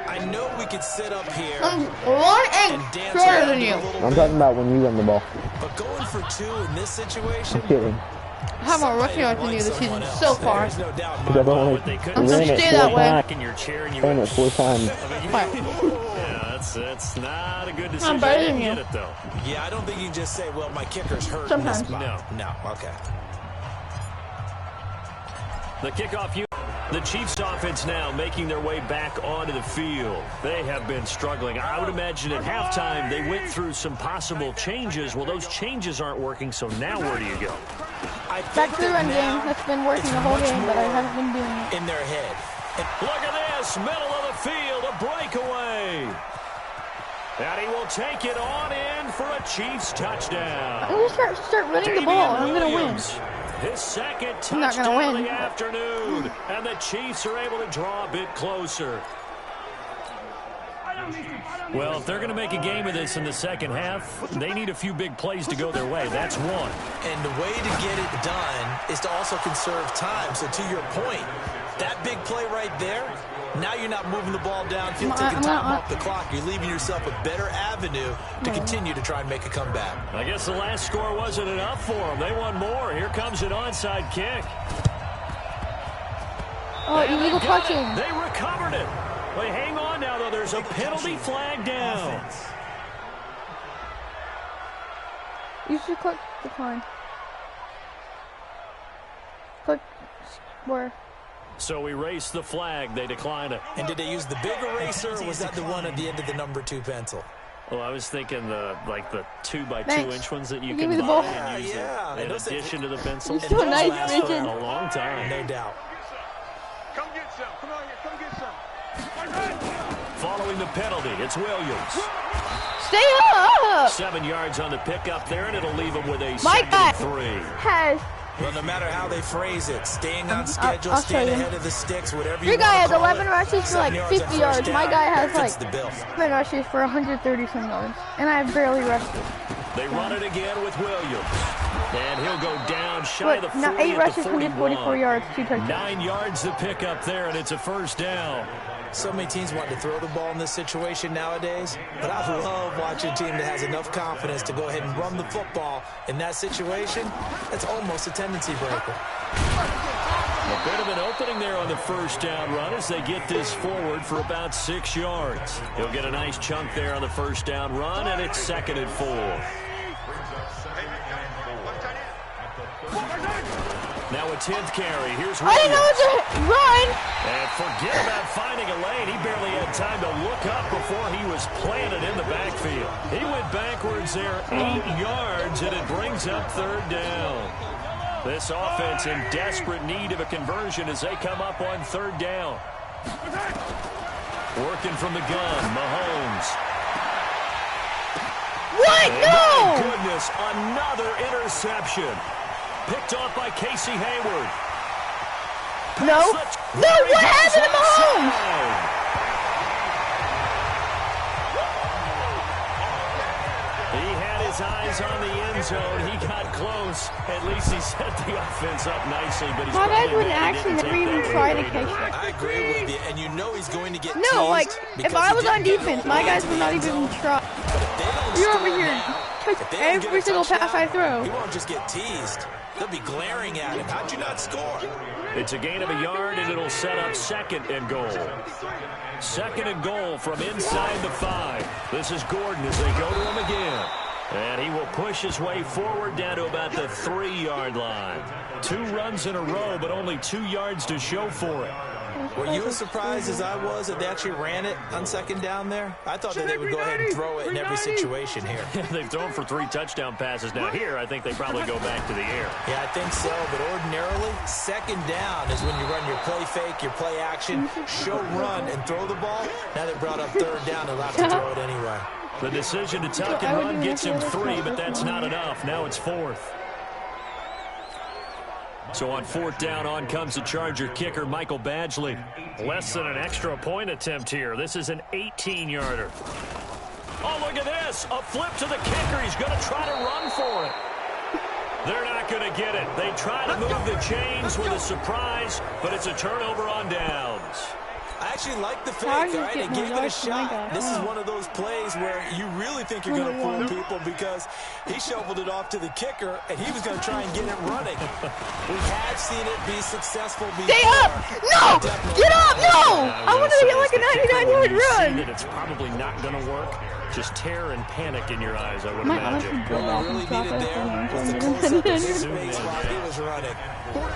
I know we could sit up here I'm 1 inch shorter than you. I'm talking about when you run the ball. but going for two in this situation, I'm kidding. I have more rushing yards than you this season so far. there's no doubt in my Because I've mind. only They couldn't I'm gonna ran it stay 4 that way. times. in your chair and you Ran it 4 times. Yeah, that's not a good decision. I'm better I than didn't you. get it, though. Yeah, I don't think you can just say, well, my kicker's hurt in Sometimes. this spot. No, okay. The kickoff unit. The Chiefs offense now making their way back onto the field. They have been struggling. I would imagine at halftime they went through some possible changes. Well, those changes aren't working, so now where do you go? I think Back to the that run now game. That's been working it's the whole much game, but I more haven't been doing it. in their head. And Look at this, middle of the field, a breakaway. And he will take it on in for a Chiefs touchdown. I'm gonna start running the ball, and I'm gonna win. His second I'm not gonna touchdown of win. the afternoon. And the Chiefs are able to draw a bit closer. Well, if they're going to make a game of this in the second half, they need a few big plays to go their way. That's one. And the way to get it done is to also conserve time. So to your point, that big play right there, now you're not moving the ball downfield, taking time off the clock. You're leaving yourself a better avenue to continue to try and make a comeback. I guess the last score wasn't enough for them. They want more. Here comes an onside kick. Oh, illegal touching. They recovered it. Wait, hang on now, though. There's a penalty flag down. You should click decline. Click where? So erase the flag. They decline it. And did they use the big eraser, or was that the one at the end of the number 2 pencil? Well, I was thinking the 2x2 Thanks. inch ones that you Give can me the buy ball. and use Yeah, in addition to the pencil. You're so And nice, those last for Richard. A long time. No doubt. Come get some. Come on here. Come get some. Following the penalty, it's Williams. Stay up! 7 yards on the pickup there, and it'll leave him with a My second guy and 3. has. Well, no matter how they phrase it, staying on schedule, I'll show staying you. ahead of the sticks, whatever you Your guy want has to call 11 it, rushes for 7 like on 50 first yards. My down, guy has that fits like the bill. 7 rushes for 130-some yards. And I barely rushed it. They run it again with Williams. And he'll go down shy of the 40 Now 8 at rushes, the 144 41. yards, 2 touchdowns. 9 yards to pick up there, and it's a first down. So many teams want to throw the ball in this situation nowadays, but I love watching a team that has enough confidence to go ahead and run the football in that situation. That's almost a tendency breaker. A bit of an opening there on the first down run as they get this forward for about 6 yards. He'll get a nice chunk there on the first down run, and it's 2nd and 4. Now a 10th carry. Here's I didn't know Williams. it was a run! And forget about finding a lane. He barely had time to look up before he was planted in the backfield. He went backwards there 8 yards, and it brings up 3rd down. This offense in desperate need of a conversion as they come up on 3rd down. Working from the gun, Mahomes. What? And No! my goodness, another interception. Picked off by Casey Hayward. No. No, what happened to Mahomes? He had his eyes on the end zone. He got close. At least he set the offense up nicely, but he's My guy probably wouldn't mad he actually didn't never take even that try to big catch lead. that. I agree with you, and you know he's going to get No, teased like, if because I he was on didn't get defense, it my late guys in would the not end even zone. try. But if they don't You're score over here. now, Catch if they don't get every a single pass I touchdown, throw. he won't just get teased. They'll be glaring at him. How'd you not score? It's a gain of a yard, and it'll set up 2nd and goal. 2nd and goal from inside the 5. This is Gordon as they go to him again. And he will push his way forward down to about the 3-yard line. 2 runs in a row, but only 2 yards to show for it. Were you as surprised as I was that they actually ran it on 2nd down there? I thought that they would go ahead and throw it in every situation here. They've thrown for 3 touchdown passes. Now here, I think they probably go back to the air. Yeah, I think so, but ordinarily, 2nd down is when you run your play fake, your play action, show run, and throw the ball. Now they brought up 3rd down and allowed to throw it anyway. The decision to tuck and run gets him 3, but that's not enough. Now it's 4th. So on 4th down, on comes the Charger kicker, Michael Badgley. Less than an extra point attempt here. This is an 18-yarder. Oh, look at this. A flip to the kicker. He's going to try to run for it. They're not going to get it. They try to move the chains with a surprise, but it's a turnover on downs. I actually like the fake, all right? They gave it a shot. This is one of those plays where you really think you're going to fool people because he shoveled it off to the kicker, and he was going to try and get it running. We have seen it be successful before. Stay up! No! Get up! No! I wanted to get like a 99-yard run. That it's probably not going to work. Just terror and panic in your eyes, I would My imagine. honestly go What back we really and drop needed it there was the at close-up of his the face while he was running.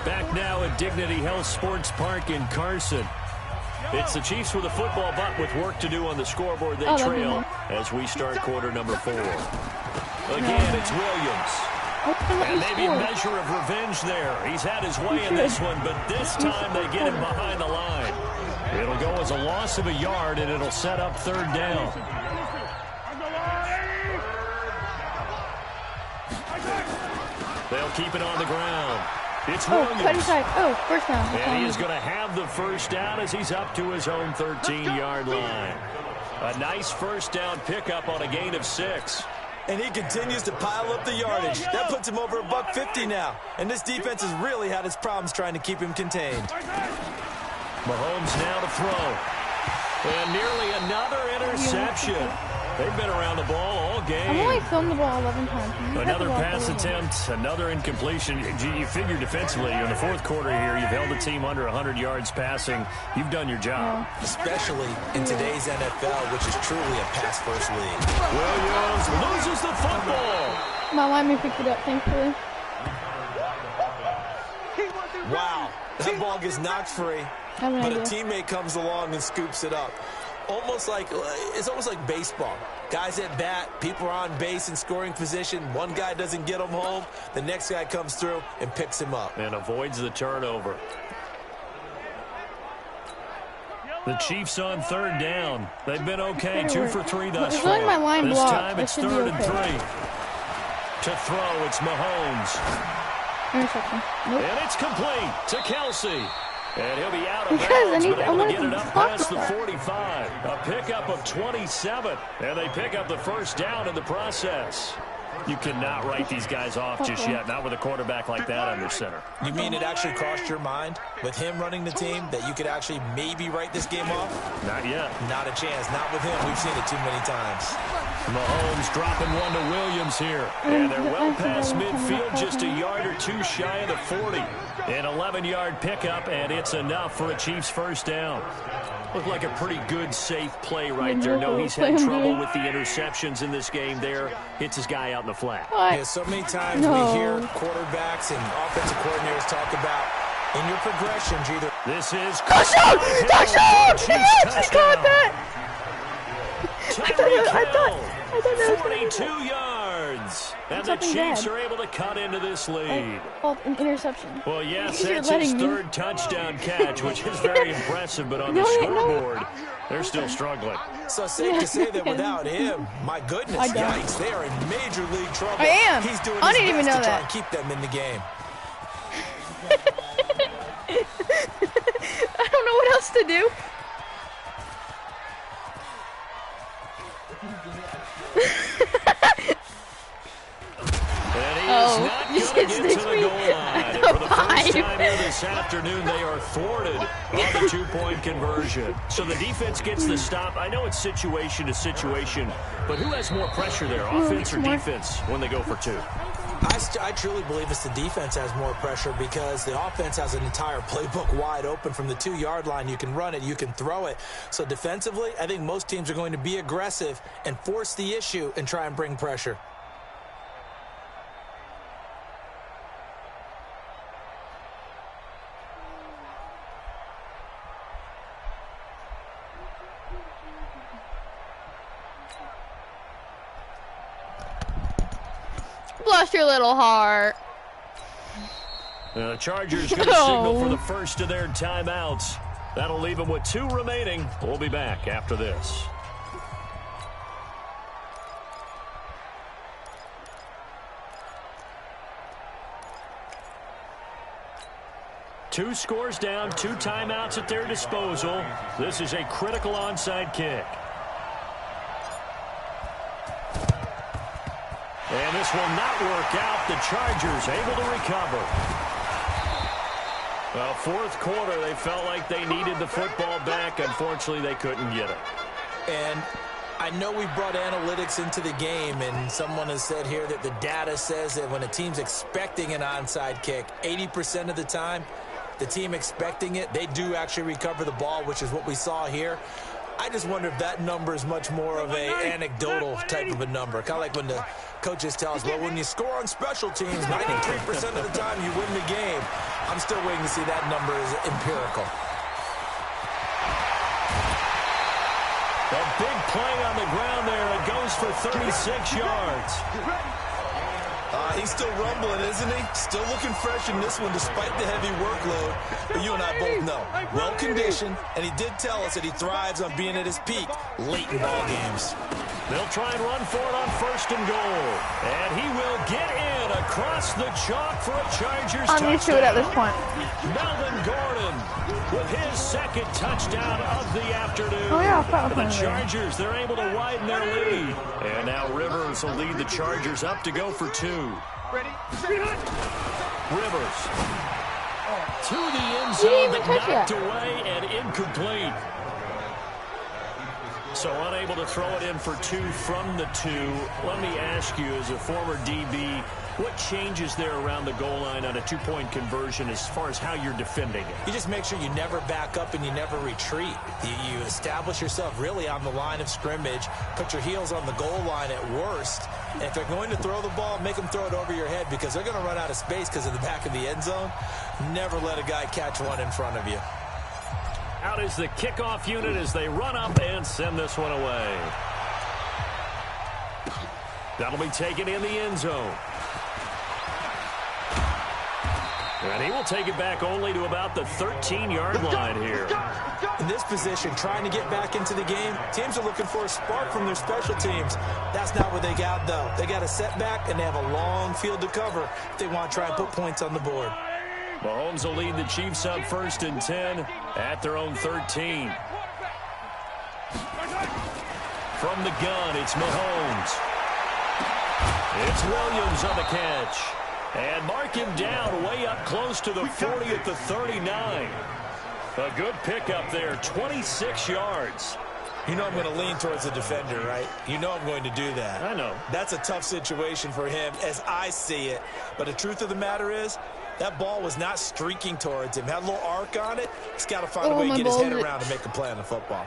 Back now at Dignity Health Sports Park in Carson. It's the Chiefs with a football, but with work to do on the scoreboard. They trail as we start quarter number 4. Again, it's Williams. And maybe a measure of revenge there. He's had his way in this one, but this time they get him behind the line. It'll go as a loss of a yard, and it'll set up 3rd down. They'll keep it on the ground. It's Williams. First down. And he is going to have the first down as he's up to his own 13-yard line. A nice first down pickup on a gain of 6. And he continues to pile up the yardage. That puts him over $150 now. And this defense has really had its problems trying to keep him contained. Mahomes now to throw. And nearly another interception. They've been around the ball all game. I've only filmed the ball 11 times. Another pass attempt, another incompletion. You figure defensively, in the 4th quarter here, you've held a team under 100 yards passing. You've done your job. Yeah. Especially in today's NFL, which is truly a pass-first league. Williams loses the football. My lineman picked it up, thankfully. Wow, that ball gets knocked free, but a teammate comes along and scoops it up. It's almost like baseball. Guys at bat, people are on base in scoring position. One guy doesn't get him home. The next guy comes through and picks him up. And avoids the turnover. The Chiefs on 3rd down. They've been okay. 2 for 3 thus far. As long as my line This blocks, time it's it should be 3rd and 3. okay. To throw, it's Mahomes. Interception. Nope. And it's complete to Kelsey. And he'll be out of Because bounds, I but able to wanted get to it up talk past the about 45. A pickup of 27. And they pick up the first down in the process. You cannot write these guys off just yet, not with a quarterback like that under center. You mean it actually crossed your mind with him running the team that you could actually maybe write this game off? Not yet. Not a chance. Not with him. We've seen it too many times. Mahomes dropping one to Williams here. And they're well past midfield, just a yard or 2 shy of the 40. An 11-yard pickup, and it's enough for a Chiefs first down. Looked like a pretty good, safe play right there. No, he's had trouble with the interceptions in this game there. Hits his guy out in the flat. Yeah, so many times we hear quarterbacks and offensive coordinators talk about in your progressions, either. This is Touchdown! Touchdown! Yes, he caught that! Tyreek I thought 42 yards. And the something Chiefs bad. are able to cut into this lead. Called an interception. Well, yes, You're that's his letting me- third touchdown catch, which is very impressive, but on the No, no. scoreboard, they're still struggling. So safe to say that without him, my goodness, I don't. yikes, they are in major league trouble. I am. He's doing I his didn't even best know to try that. and keep them in the game. I don't know what else to do. And he Oh, is not you going to said get to sticks the me goal line. at And the for the first five. time here this afternoon, they are thwarted on the two-point conversion. So the defense gets the stop. I know it's situation to situation, but who has more pressure there, offense or more. defense, when they go for two? I truly believe it's the defense has more pressure because the offense has an entire playbook wide open from the 2-yard line. You can run it, you can throw it. So defensively, I think most teams are going to be aggressive and force the issue and try and bring pressure. Bless your little heart. The Chargers going to signal for the first of their timeouts. That'll leave them with 2 remaining. We'll be back after this. Two scores down, 2 timeouts at their disposal. This is a critical onside kick. And this will not work out. The Chargers able to recover. Well, fourth quarter, they felt like they needed the football back. Unfortunately, they couldn't get it. And I know we brought analytics into the game, and someone has said here that the data says that when a team's expecting an onside kick, 80% of the time, the team expecting it, they do actually recover the ball, which is what we saw here. I just wonder if that number is much more of a anecdotal type of a number. Kind of like when the coaches tell us, well, when you score on special teams, 93% of the time you win the game. I'm still waiting to see that number is empirical. A big play on the ground there. It goes for 36 yards. He's still rumbling, isn't he? Still looking fresh in this one despite the heavy workload. But you and I both know, well-conditioned, and he did tell us that he thrives on being at his peak late in ball games. They'll try and run for it on 1st and goal. And he will get in across the chalk for a Chargers touchdown. I'm used to it at this point. Melvin Gordon with his 2nd touchdown of the afternoon. Oh, yeah, I forgot The about that. Chargers, they're able to widen their lead. And now Rivers will lead the Chargers up to go for 2. Ready? Rivers to the end He didn't zone, even but touch knocked that. away and incomplete. So unable to throw it in for 2 from the 2. Let me ask you, as a former DB, what changes there around the goal line on a 2-point conversion as far as how you're defending it? You just make sure you never back up and you never retreat. You establish yourself really on the line of scrimmage, put your heels on the goal line at worst. And if they're going to throw the ball, make them throw it over your head because they're going to run out of space because of the back of the end zone. Never let a guy catch one in front of you. Out is the kickoff unit as they run up and send this one away. That'll be taken in the end zone. And he will take it back only to about the 13-yard line here. In this position, trying to get back into the game, teams are looking for a spark from their special teams. That's not what they got, though. They got a setback, and they have a long field to cover if they want to try and put points on the board. Mahomes will lead the Chiefs up 1st and 10 at their own 13. From the gun, it's Mahomes. It's Williams on the catch. And mark him down way up close to the 40 at the 39. A good pickup there, 26 yards. You know I'm going to lean towards the defender, right? You know I'm going to do that. I know. That's a tough situation for him as I see it. But the truth of the matter is, that ball was not streaking towards him. Had a little arc on it. He's got to find a way to get his head around and make a play on the football.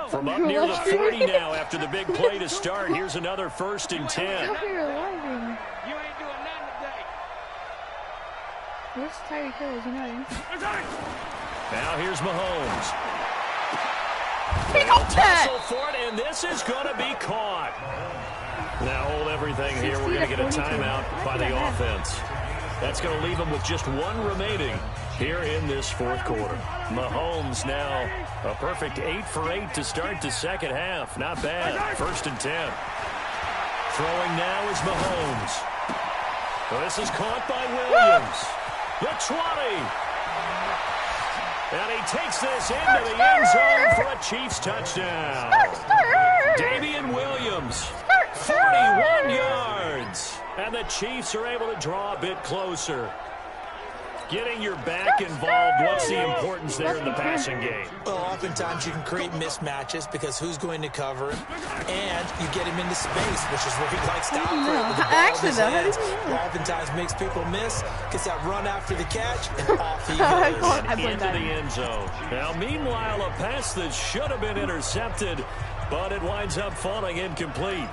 From up near the 40 now after the big play to start. Here's another 1st and 10. Up here alive. You ain't doing nothing today. Where's Tyreek Hill? Is he not in? Now here's Mahomes. Pick They'll up that! tussle for it, and this is going to be caught. Now hold everything here. We're going to get a timeout by the offense. That's going to leave them with just one remaining here in this fourth quarter. Mahomes now a perfect 8 for 8 to start the second half. Not bad. 1st and 10. Throwing now is Mahomes. Well, this is caught by Williams. The 20. And he takes this into the end zone for a Chiefs touchdown. Damian Williams, 41 yards. And the Chiefs are able to draw a bit closer. Getting your back involved, what's the importance there in the passing game? Well, oftentimes you can create mismatches because who's going to cover him, and you get him into space, which is where he likes to operate with the ball in his hands. Oftentimes makes people miss, gets that run after the catch, and off he goes. And into the end zone. Now, meanwhile, a pass that should have been intercepted, but it winds up falling incomplete.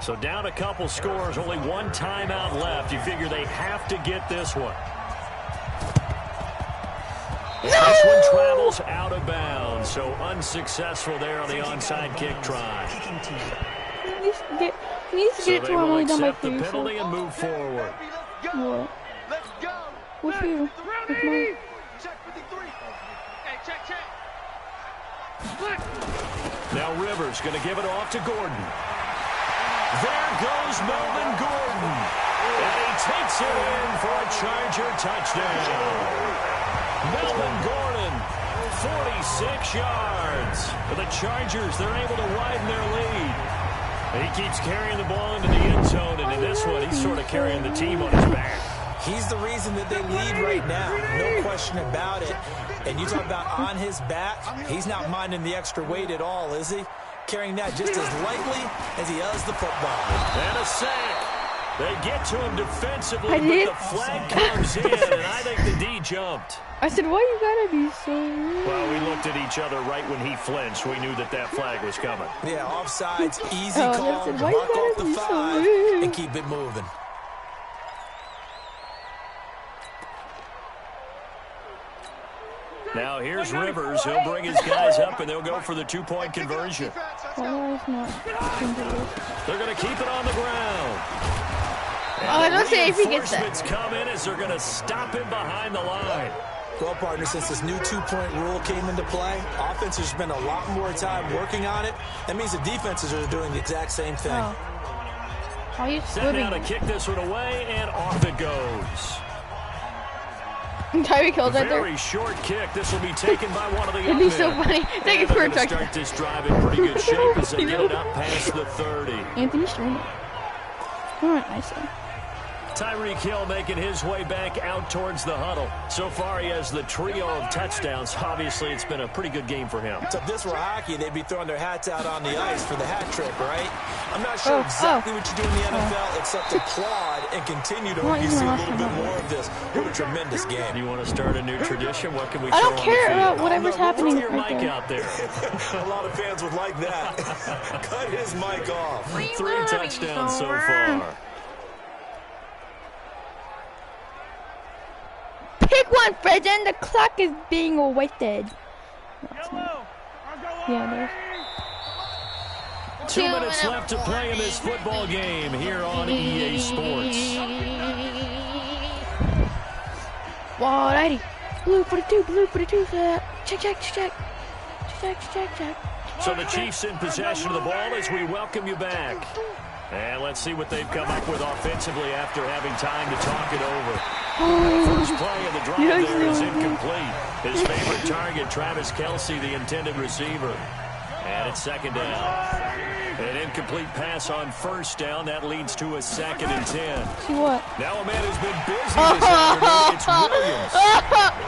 So down a couple scores, only one timeout left. You figure they have to get this one. And this one travels out of bounds, so unsuccessful there on the onside kick try. He needs to get it to him when he's done by Accept the penalty and move forward. What? What's you? What's mine? Now Rivers going to give it off to Gordon. There goes Melvin Gordon. And he takes it in for a Charger touchdown. Melvin Gordon, 46 yards. For the Chargers, they're able to widen their lead. He keeps carrying the ball into the end zone, and in this one, he's sort of carrying the team on his back. He's the reason that they lead right now. No question about it. And you talk about on his back, he's not minding the extra weight at all, is he? Carrying that just as lightly as he does the football. And a sack. They get to him defensively, but the flag comes in, and I think the D jumped. I said, why you gotta be so rude? Well, we looked at each other right when he flinched. We knew that that flag was coming. Yeah, offsides, easy call, mark off the 5, and keep it moving. Now here's Rivers. He'll bring his guys up, and they'll go for the 2-point conversion. They're going to keep it on the ground. I don't say if he gets that. Reinforcements come in as they're going to stop him behind the line. Well, partner, since this new 2-point rule came into play, offenses spend a lot more time working on it. That means the defenses are doing the exact same thing. Set now to kick this one away, and off it goes. Tyreek Hill's right there. Very short kick. This will be taken by one of the It'd be so funny. Take it for a second. Start this drive in pretty good shape as they get it up past the 30. Anthony String. Alright, I say. Tyreek Hill making his way back out towards the huddle. So far, he has the trio of touchdowns. Obviously, it's been a pretty good game for him. So if this were hockey, they'd be throwing their hats out on the ice for the hat trick, right? I'm not sure exactly what you do in the NFL except applaud and continue to hope you see a little bit more of this. What a tremendous game. Do you want to start a new tradition? What can we I show don't care about whatever's happening your right mic there. out there. A lot of fans would like that. Cut his mic off. 3 touchdowns so far. Pick one, Fredden. The clock is being wasted. Yeah, there's 2 minutes left to play in this football game here on EA Sports. Alrighty. Blue 42 for that. Check. So the Chiefs in possession of the ball as we welcome you back. And let's see what they've come up with offensively after having time to talk it over. First play of the drive there is incomplete. His favorite target, Travis Kelce, the intended receiver. And it's second down. An incomplete pass on first down. That leads to a 2nd and 10. See what? Now a man who's been busy this afternoon. It's Williams.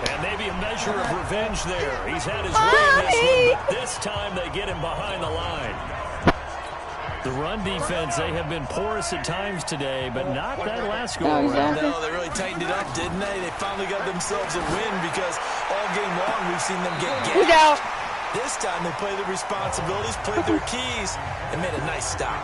And maybe a measure of revenge there. He's had his way in this one, but this time they get him behind the line. The run defense, they have been porous at times today, but not that last goal. No, they really tightened it up, didn't they? They finally got themselves a win because all game long we've seen them get gashed. This time they played their responsibilities, played their keys, and made a nice stop.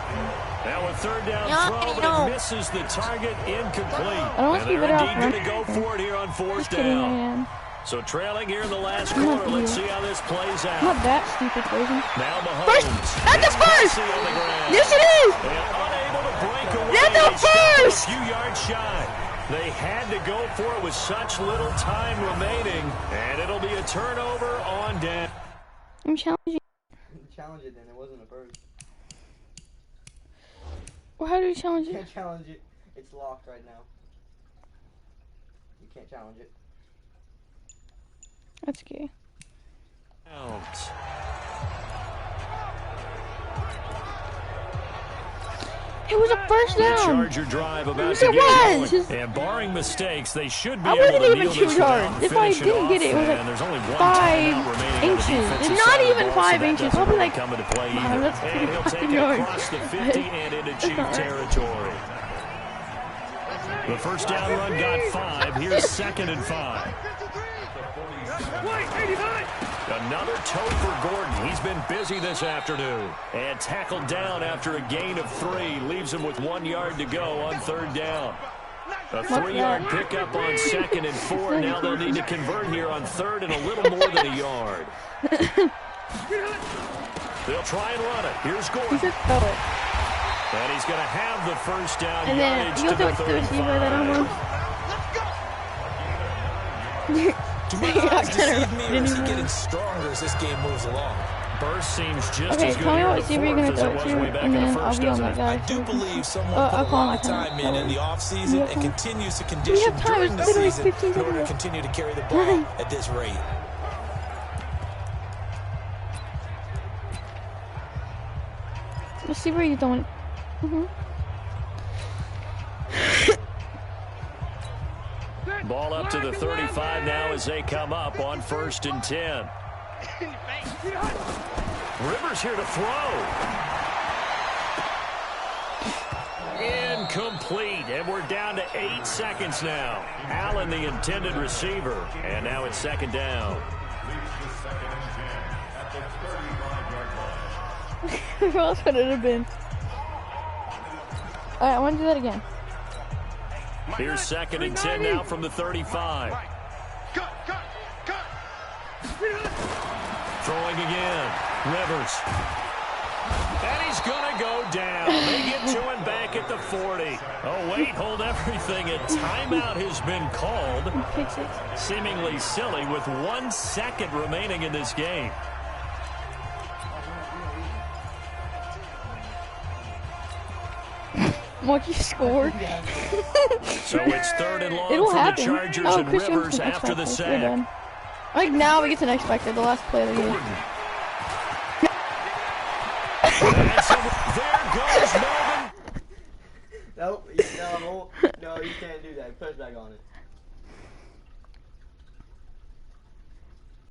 Now a third down throw, but it misses the target, incomplete. I don't want to and keep it they're out. indeed going to go for it here on 4th down. So trailing here in the last quarter. Let's see how this plays out. Not that stupid version. Now Mahomes. First! That's the first! On the ground. Yes, it is! And unable to break away. That's the They stopped first! a few yards shy. They had to go for it with such little time remaining. And it'll be a turnover on down. I'm challenging. Challenge it then. It wasn't a first. Well, how do you challenge You it? can't challenge it. It's locked right now. You can't challenge it. That's gay. Out. It was a first The down. Charger drive about Yes, to it get was. going. And barring mistakes, they should be I able wasn't to even kneel too this one hard. out and If I finish didn't off. get it, it was like And there's only one 5 timeout remaining on the inches. defensive It's side not of the even ball, so 5 that inches. doesn't Probably really like come into play wow, either. that's And pretty he'll take fucking it yards. across the 50 and into Chief territory. The first down run got 5. Here's 2nd and 5. Another toe for Gordon. He's been busy this afternoon. And tackled down after a gain of 3. Leaves him with 1 yard to go on 3rd down. A 3-yard pickup on 2nd and 4. Now they'll need to convert here on 3rd and a little more than a yard. They'll try and run it. Here's Gordon. He just throw it. And he's going to have the first down And then yardage you'll to do the it to the receiver that 35. almost. Do my eyes deceive me, or is he getting stronger as this game moves along? Burst seems just Okay, as good tell me here what in the receiver you're fourth gonna as throw it it was to, way back and in the then I'll first, be on doesn't that it? guy. I do believe someone I'll put a call lot my of time time. in the You offseason have and time? continues to We condition have time. during the It's literally season 15 in order to seconds. continue to carry the ball Nine. at this rate. Let's see where you're going. Ball up to the 35 now as they come up on 1st and 10. Rivers here to throw. Incomplete, and we're down to 8 seconds now. Allen, the intended receiver, and now it's 2nd down. Who else would it have been? Alright, I want to do that again. Here's 2nd and 10 now from the 35. Throwing again. Rivers. And he's going to go down. They get to him back at the 40. Oh, wait, hold everything. A timeout has been called. Pick 6. Seemingly silly with 1 second remaining in this game. What you scored? So it's 3rd and long It'll for happen. the Chargers Oh, and Chris Jones Rivers can after the expect it. We're sack. done. Like now we get to unexpected, the last play of the game. Gordon. There goes Melvin. No, you can't do that. Push back on it.